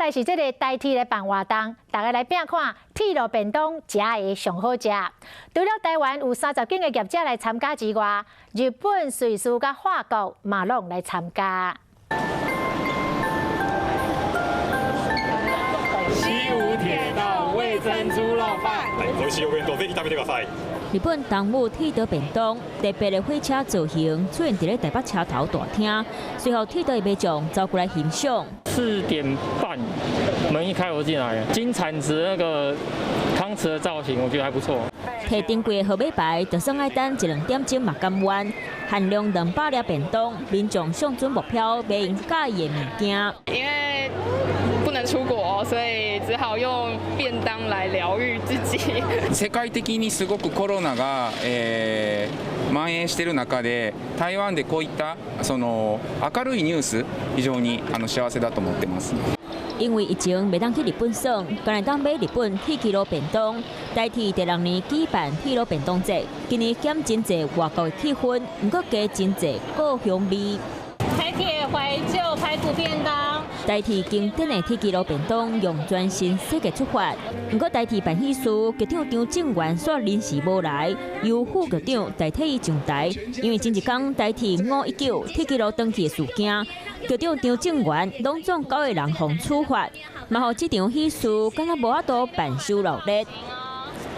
来是这个台铁来办活动，大家来拼看铁路便当食的上好食。除了台湾有30间的业者来参加之外，日本、瑞士甲法国嘛拢来参加。西武铁道味噌猪肉饭，美味しいお弁当ぜひ食べてください。日本东武铁道便当特别的火车造型出现在台北车头大厅，随后铁道的迷众走过来欣赏。4点半门一开我进来，金铲子那个汤匙的造型，我觉得还不错。提订贵的号码牌，就算爱等1-2点钟嘛甘愿。限量200粒便当，民众上准目标买因介意的物件。因为不能出国，所以只好用便当来疗愈自己。世界的にすごくコロナが、蔓延している中で、台湾でこういったその明るいニュース、非常に幸せだと思ってます。因为疫情未当去日本耍，今日当买日本铁路便当，代替第6年举办铁路便当节。今年减真侪外国的气氛，不过加真侪故乡味。台铁怀旧排骨便当，代替经典的铁路便当，用全新设计出发。不过代替办喜事，局长张正元煞临时无来，由副局长代替伊上台，因为前一天代替519铁路登记的事件。局长张正元拢总9个人互处罚，嘛，互这场喜事敢若无法度办收落力。